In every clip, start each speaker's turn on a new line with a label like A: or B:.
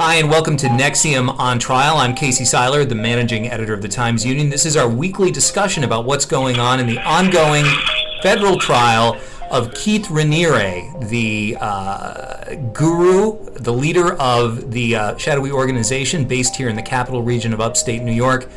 A: Hi, and welcome to NXIVM On Trial. I'm Casey Seiler, the managing editor of the Times-Union. This is our weekly discussion about what's going on in the ongoing federal trial of Keith Raniere, the guru, the leader of the shadowy organization based here in the capital region of upstate New York,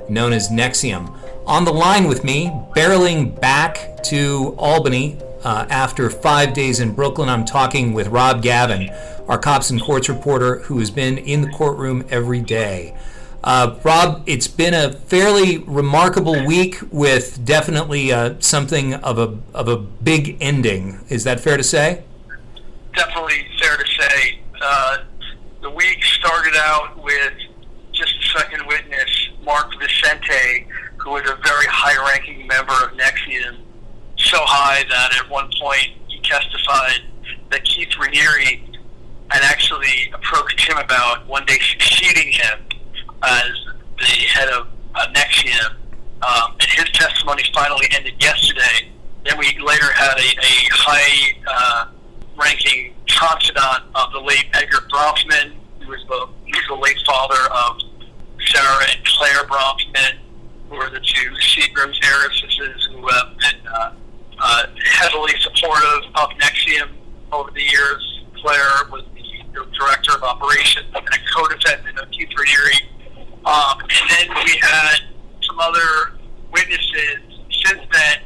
A: known as NXIVM. On the line with me, barreling back to Albany after 5 days in Brooklyn, I'm talking with Rob Gavin, our Cops and Courts reporter who has been in the courtroom every day. Rob, it's been a fairly remarkable week with definitely something of a big ending. Is that fair to say?
B: Definitely fair to say. The week started out with just a second witness, Mark Vicente, who was a very high-ranking member of NXIVM, so high that at one point he testified that Keith Raniere had actually approached him about one day succeeding him as the head of NXIVM, and his testimony finally ended yesterday. Then we later had a high-ranking confidant of the late Edgar Bronfman, who was the late father of Sarah and Claire Bronfman, who were the two Seagram's heiresses who have been heavily supportive of NXIVM over the years. Claire was the director of operations and a co-defendant of Keith Raniere. And then we had some other witnesses since then,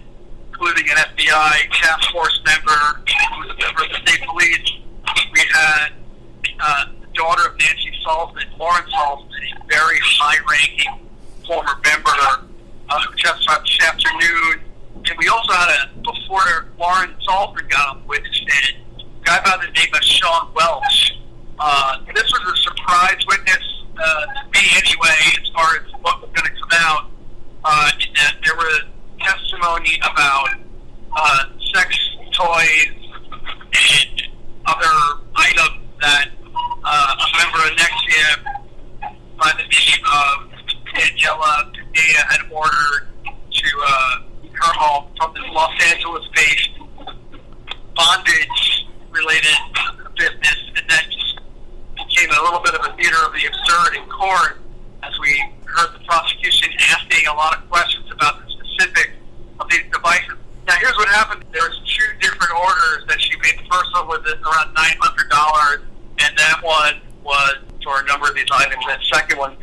B: including an FBI task force member who was a member of the state police. We had the daughter of Nancy Salzman, Lauren Salzman, a very high-ranking former member who testified this afternoon. And we also had before Lauren Salzman got on the witness stand, a guy by the name of Sean Welch. This was a surprise witness to me anyway, as far as what was going to come out. In that there was testimony about sex toys and other items that a member of NXIVM by the name of Angela Padilla had ordered to her home from this Los Angeles-based bondage-related business, and that just became a little bit of a theater of the absurd in court as we heard the prosecution asking a lot of questions about the specifics of these devices. Now, here's what happened. There was two different orders that she made. The first one was around $900, and that one was for a number of these items. That second one,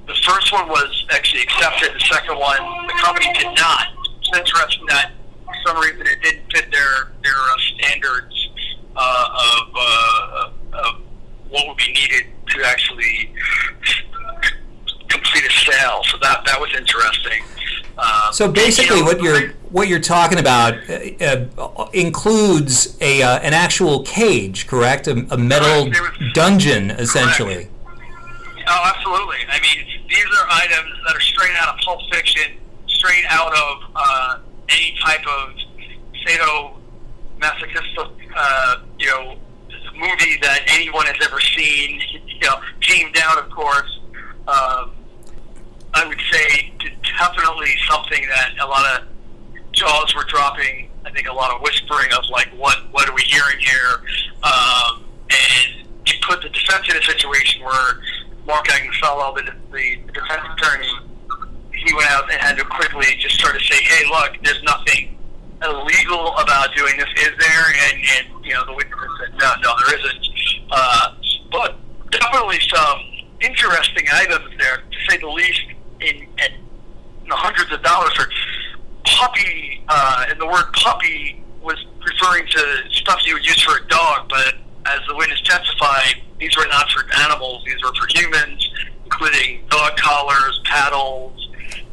B: the first one was actually accepted. The second one, the company did not. It's interesting that for some reason it didn't fit their standards of what would be needed to actually complete a sale. So that was interesting.
A: So basically, what you're talking about includes an actual cage, correct? A metal dungeon, essentially.
B: Correct. Oh, absolutely. I mean, these are items that are straight out of Pulp Fiction, straight out of any type of sadomasochistic, movie that anyone has ever seen. Tamed down, of course. I would say definitely something that a lot of jaws were dropping. I think a lot of whispering of like, what are we hearing here? And it put the defense in a situation where Mark Vicente, the defense attorney, he went out and had to quickly just sort of say, hey, look, there's nothing illegal about doing this, is there? And the witness said, no, there isn't. But definitely some interesting items there, to say the least, in the hundreds of dollars for puppy, and the word puppy was referring to stuff you would use for a dog, but as the witness testified, these were not for animals, these were for humans, including dog collars, paddles,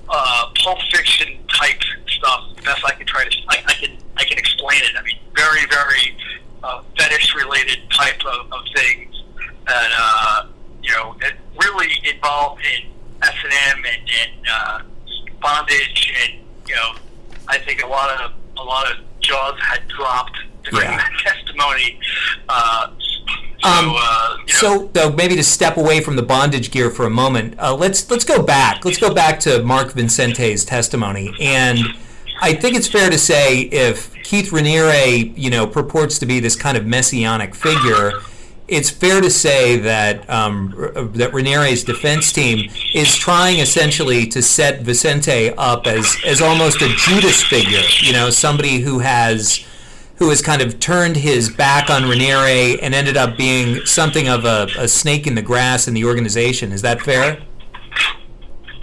B: Pulp Fiction type stuff. The best I can I can explain it. I mean, very, very fetish related type of things, and it really involved in S&M and bondage, and I think a lot of jaws had dropped during that testimony.
A: So maybe to step away from the bondage gear for a moment, let's go back. Let's go back to Mark Vicente's testimony, and I think it's fair to say if Keith Raniere, purports to be this kind of messianic figure, it's fair to say that that Raniere's defense team is trying essentially to set Vicente up as almost a Judas figure, somebody who has kind of turned his back on Raniere and ended up being something of a snake in the grass in the organization. Is that fair?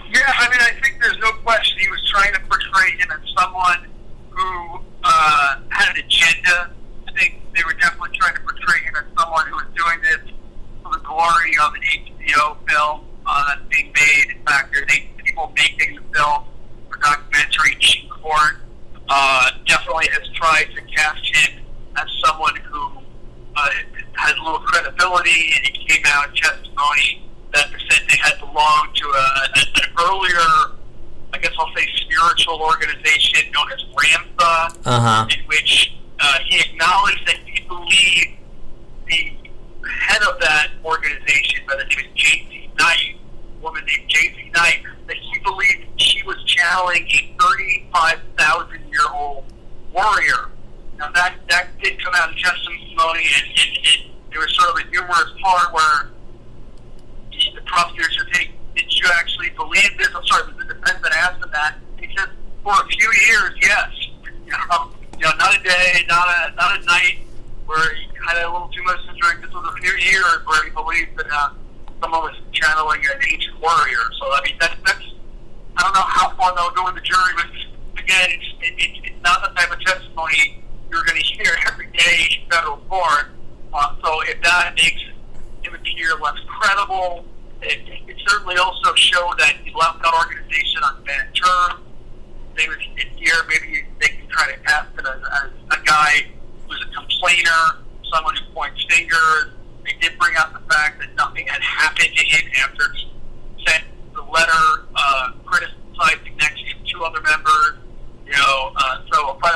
B: Yeah, I mean, I think there's no question he was trying to portray him as someone who had an agenda. I think they were definitely trying to portray him as someone who was doing this for the glory of an HBO film that's being made. In fact, there's 8 people making the film for documentary in court. Definitely has tried to cast him as someone who has a little credibility, and he came out in testimony that Vicente had belonged to an earlier, I guess I'll say, spiritual organization known as Ramtha, in which he acknowledged that he believed the head of that organization, by the name of J.C. Knight, a woman named J.C. Knight, that he believed she was channeling a 35,000-year-old warrior. Now, that did come out in testimony, and there was sort of a humorous part where the prosecutor said, "Hey, did you actually believe this?" I'm sorry, the defendant asked him that. He said, "For a few years, yes. Not a day, not a night where he had a little too much to drink. This was a few years where he believed that someone was channeling an ancient warrior." So, I mean, that's I don't know how far they'll go in the jury, but again, it's not the type of testimony you're going to hear every day in federal court. So if that makes him appear less credible, it certainly also showed that he left that organization on bad terms. Maybe here, maybe they can try to cast it as a guy who's a complainer, someone who points fingers. They did bring out the fact that nothing had happened to him after he sent the letter criticizing NXIVM 2 other members.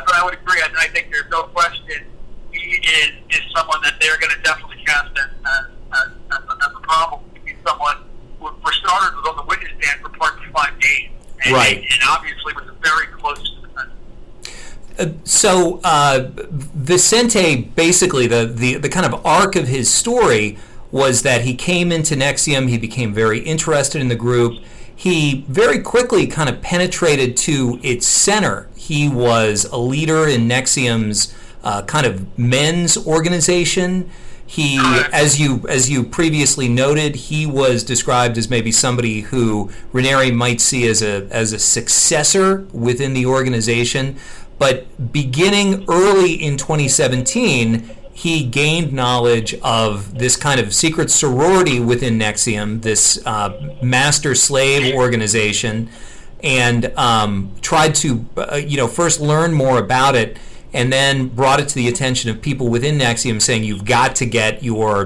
B: But I would agree. I think there's no question he is someone that they're going to definitely cast as a problem. He's someone who, for starters, was on the witness stand for part of 5 days. And obviously was very close to the defense.
A: So Vicente, basically, the kind of arc of his story was that he came into NXIVM, he became very interested in the group. He very quickly kind of penetrated to its center. He was a leader in NXIVM's kind of men's organization. He, as you previously noted, he was described as maybe somebody who Raniere might see as a successor within the organization. But beginning early in 2017, he gained knowledge of this kind of secret sorority within NXIVM, this master-slave organization, and tried to, first learn more about it, and then brought it to the attention of people within NXIVM, saying you've got to get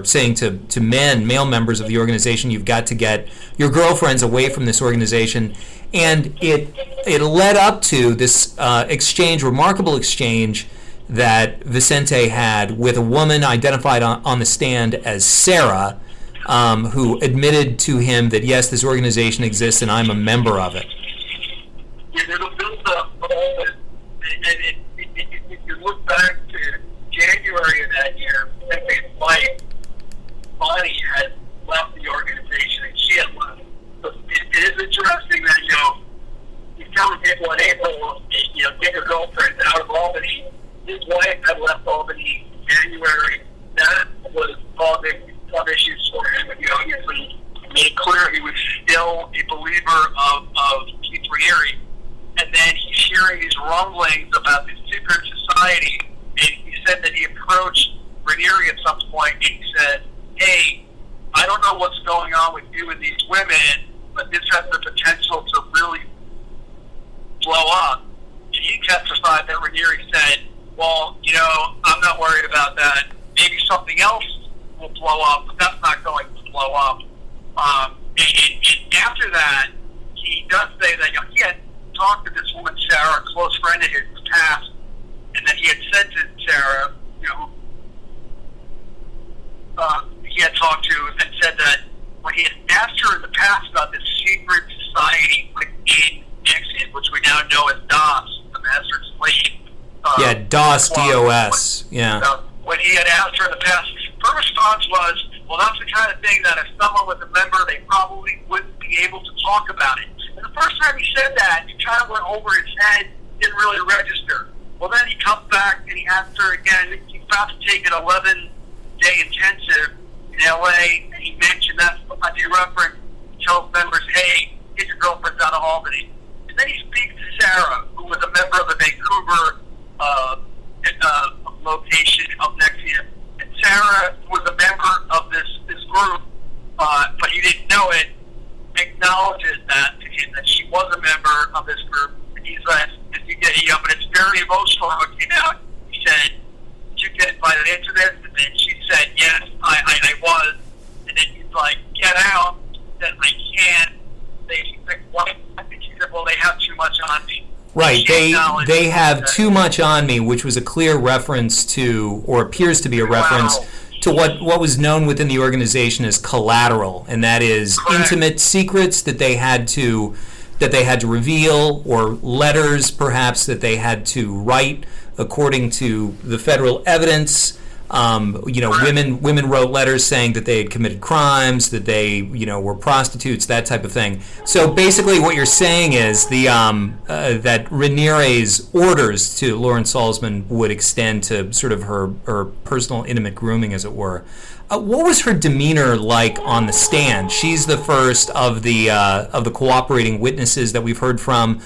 A: saying to male members of the organization, you've got to get your girlfriends away from this organization. And it led up to this remarkable exchange that Vicente had with a woman identified on the stand as Sarah, who admitted to him that, yes, this organization exists and I'm a member of it.
B: If you look back to January of that year, Vicente's wife, Bonnie, had left the organization and she had left. So it is interesting that, he's telling people in April, get your girlfriend out of Albany. His wife had left Albany in January. That was causing some issues for him. And, obviously made clear he was still a believer of Keith Raniere. And then he's hearing these rumblings about this secret society. And he said that he approached Raniere at some point and he said, "Hey, I don't know what's going on with you and these women, but this has the potential to really blow up." And he testified that Raniere said, "Well, I'm not worried about that. Maybe something else will blow up, but that's not going to blow up." And after that, he does say that he had talked to this woman, Sarah, a close friend of his past, and that he had said to Sarah, he had talked to and said that when he had asked her in the past about this secret society within NXIVM, which we now know as DOS, the Master Slave.
A: DOS, DOS, yeah.
B: When he had asked her in the past her response was, well, that's the kind of thing that if someone was a member, they probably wouldn't be able to talk about it. And the first time he said that, it kind of went over his head, didn't really register. Well, then he comes back and he asks her again. He's about to take an 11-day intensive in L.A., and he mentioned that a new reference. He tells members, hey, get your girlfriends out of Albany. And then he speaks to Sarah, who was a member of the Vancouver location of NXIVM. And Sarah was a member of this group, but he didn't know it, acknowledges that to him, that she was a member of this group. And he's like, but it's very emotional how it came out. He said, did you get invited into this? And then she said, yes, I was. And then he's like, get out. She said, I can't. She said, what? And she said, well, they have too much on me.
A: Right, they have too much on me, which was a clear reference to, or appears to be a reference to what was known within the organization as collateral, and that is intimate secrets that they had to reveal, or letters perhaps that they had to write according to the federal evidence. Women wrote letters saying that they had committed crimes, that they, were prostitutes, that type of thing. So basically, what you're saying is that Raniere's orders to Lauren Salzman would extend to sort of her personal, intimate grooming, as it were. What was her demeanor like on the stand? She's the first of the cooperating witnesses that we've heard from.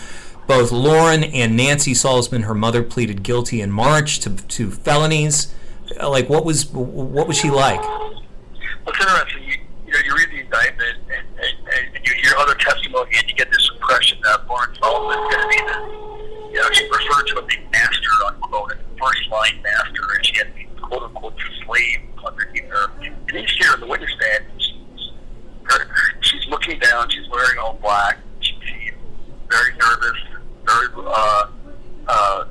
A: Both Lauren and Nancy Salzman, her mother, pleaded guilty in March to felonies. Like, what was she like?
B: Well, it's interesting. You read the indictment and you hear other testimony, and you get this impression that Lauren Salzman is going to be she referred to a big master, unquote, a first-line master, and she had these quote-unquote slave underneath her. And then you see her in the witness stand, she's looking down, she's wearing all black, she seems very nervous,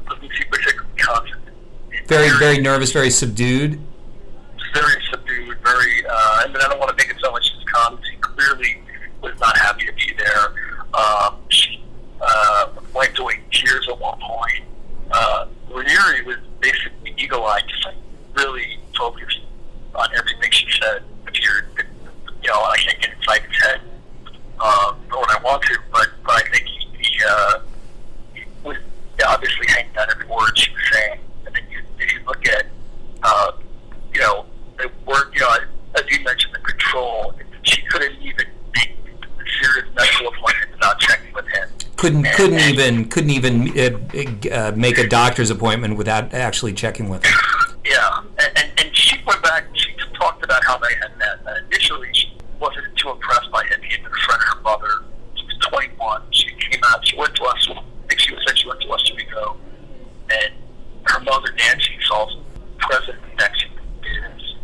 B: doesn't seem particularly confident.
A: Very nervous, very subdued.
B: Very subdued, I don't want to make it sound like she's calm. She clearly was not happy to be there. She wiped away tears at one point. Raniere was basically eagle-eyed, just like really focused on everything she said. I can't get inside his head, nor would I want to, but I think he was obviously hanging on every word she was saying. If you look at, the word, as you mentioned, the control, she couldn't even make a serious medical appointment without checking with him. Couldn't even
A: make a doctor's appointment without actually checking with him.
B: Yeah, and she went back. She talked about how they had met. Initially, she wasn't too impressed by him. He had been a friend of her mother. She was 21. She came out. She went to us. I think she said she went to us 2 weeks ago, and her mother, Nancy Salzman, president of NXIVM, is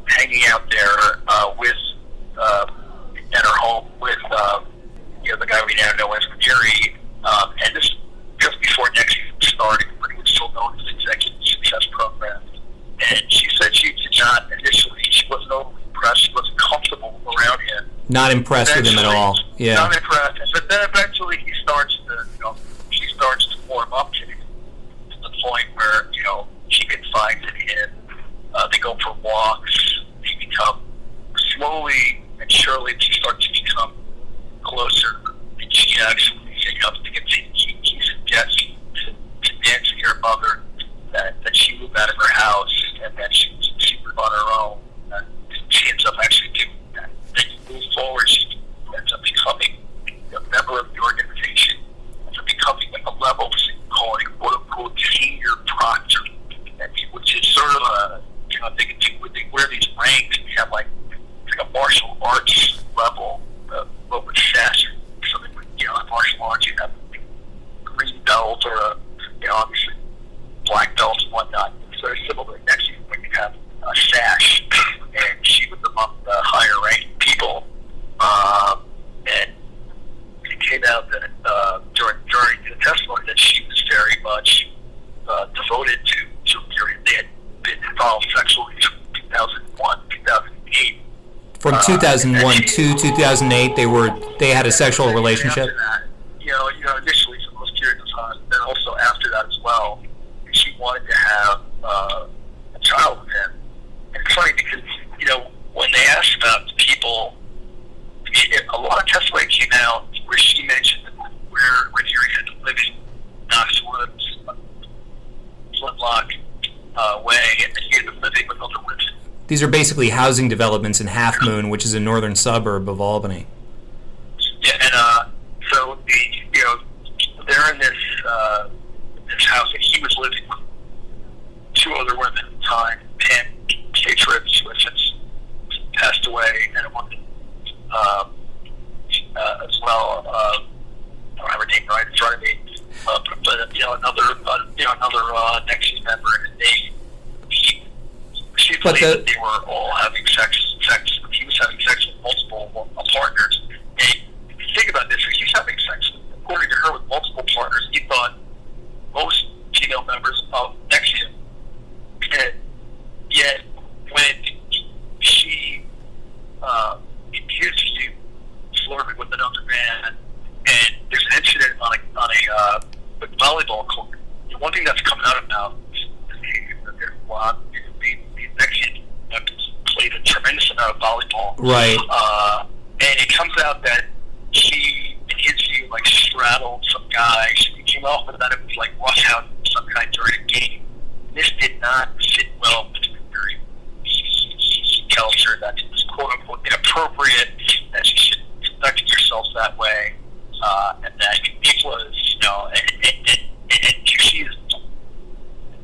B: hanging out there at her home with the guy we now know as Raniere, and this just before NXIVM started, when he was still known as Executive Success Program. And she said she did not initially. She wasn't overly impressed. She wasn't comfortable around him.
A: Not impressed with him at all. Yeah.
B: Not impressed. But then eventually she starts to warm up to him, to the point where she confides in him. They go for walks. They become slowly and surely. She starts to become closer, and she actually he suggests to Nancy, her mother, that she move out of her house and that she move on her own. And she ends up actually doing that. Then you move forward, she ends up becoming a member of the organization, ends up becoming like a level, calling quote-unquote senior proctor, which is sort of they wear these ranks, and you have like a martial arts level, but with sass, something like, in martial arts you have a green belt or obviously black belts and whatnot. It's very similar next to you when you have a sash, and she was among the higher ranking people, and it came out that during the testimony that she was very much devoted to Raniere. They had been involved sexually from 2001, 2008.
A: From 2001 to 2008, they had a sexual relationship.
B: Initially for those periods of time, then also after that as well, she wanted to have a child with him. And it's funny way, and he had been living with other women.
A: These are basically housing developments in Half Moon, which is a northern suburb of Albany.
B: Yeah, and so they're in this house, and he was living with two other women at the time, Pam Catribs, who has since passed away, and a woman as well. I don't have her name right in front of me, but another NXIVM member, and she believed that they were all having sex. He was having sex with multiple partners. And think about this: he's having sex, according to her, with multiple partners. He thought most female members of NXIVM, and yet when she accused you flirting with another man, and there's an incident on a volleyball court. The one thing that's coming out of now is the NXIVM played a tremendous amount of volleyball.
A: Right.
B: And it comes out that she, in his view, straddled some guy. She came off with that it was like rush out of some kind during a game. This did not sit well with the jury. He tells her that it was quote unquote inappropriate, that she should conduct yourself that way, and that it was, and she is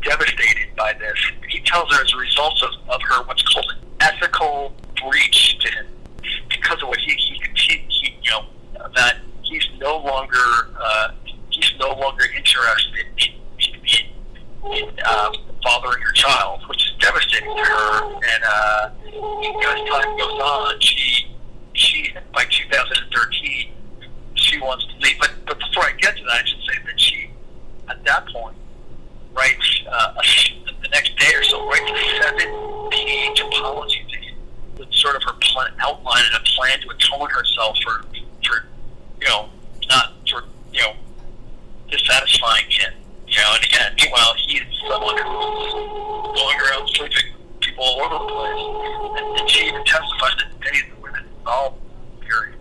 B: devastated by this. He tells her as a result of her what's called an ethical breach to him, because of what he that he's no longer interested in fathering her child, which is devastating to her. And as time goes on, she by 2013 she wants to leave. But before I get to that, I should say that she, at that point, writes the next day or so, writes a 7-page apology to him with sort of her outline and a plan to atone herself for not dissatisfying him. And again, meanwhile, he's someone who's going around sleeping with people all over the place. And she even testified that many of the women involved in the period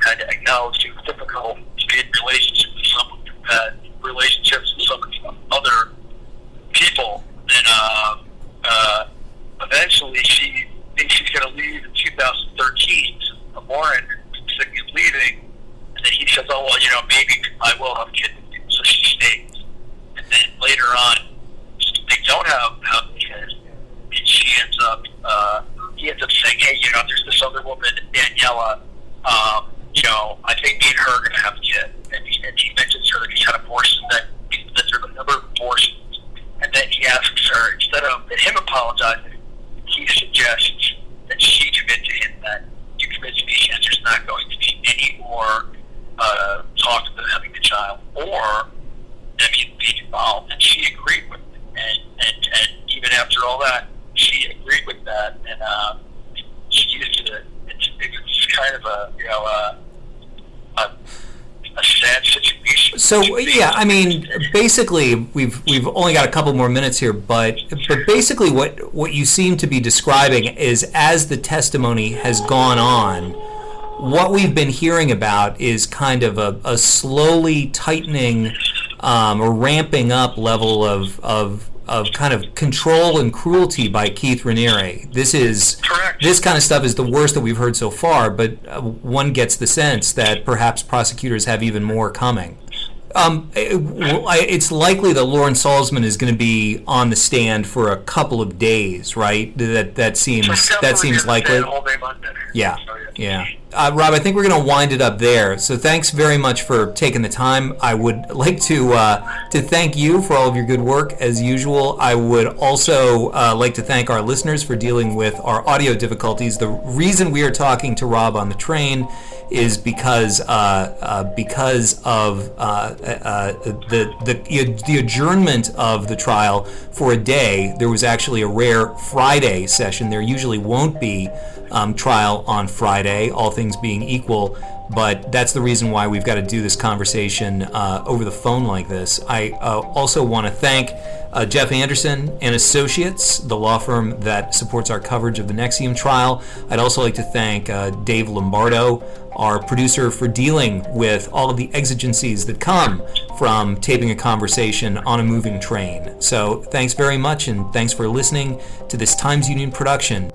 B: had acknowledged it was difficult to be in relationships with someone who had relationships with some of the other people. And eventually she thinks she's going to leave in 2013. So Warren is thinking of leaving, and then he says, "Oh well, maybe I will have a kid with you." So she stays. And then later on, they don't have a kid, and she ends up. He ends up saying, "Hey, there's this other woman, Daniela. I think me and her are going to have a kid." And he mentions her that he's had abortions, that there are a number of abortions. And then he asks her, instead of him apologizing, he suggests that she commit to him that you commit to me and there's not going to be any more talk of them having the child or them being involved. And she agreed with it. And even after all that, she agreed with that. And she used it. It's kind of a sad situation.
A: So yeah, I mean, basically, we've only got a couple more minutes here, but basically, what you seem to be describing is, as the testimony has gone on, what we've been hearing about is kind of a slowly tightening or ramping up level of kind of control and cruelty by Keith Raniere. This kind of stuff is the worst that we've heard so far, but one gets the sense that perhaps prosecutors have even more coming. It's likely that Lauren Salzman is going to be on the stand for a couple of days, right? That seems likely. Yeah. Rob, I think we're going to wind it up there. So thanks very much for taking the time. I would like to thank you for all of your good work as usual. I would also like to thank our listeners for dealing with our audio difficulties. The reason we are talking to Rob on the train is because of the adjournment of the trial for a day. There was actually a rare Friday session. There usually won't be trial on Friday, all things things being equal, but that's the reason why we've got to do this conversation over the phone like this. I also want to thank Jeff Anderson and Associates, the law firm that supports our coverage of the NXIVM trial. I'd also like to thank Dave Lombardo, our producer, for dealing with all of the exigencies that come from taping a conversation on a moving train. So thanks very much, and thanks for listening to this Times Union production.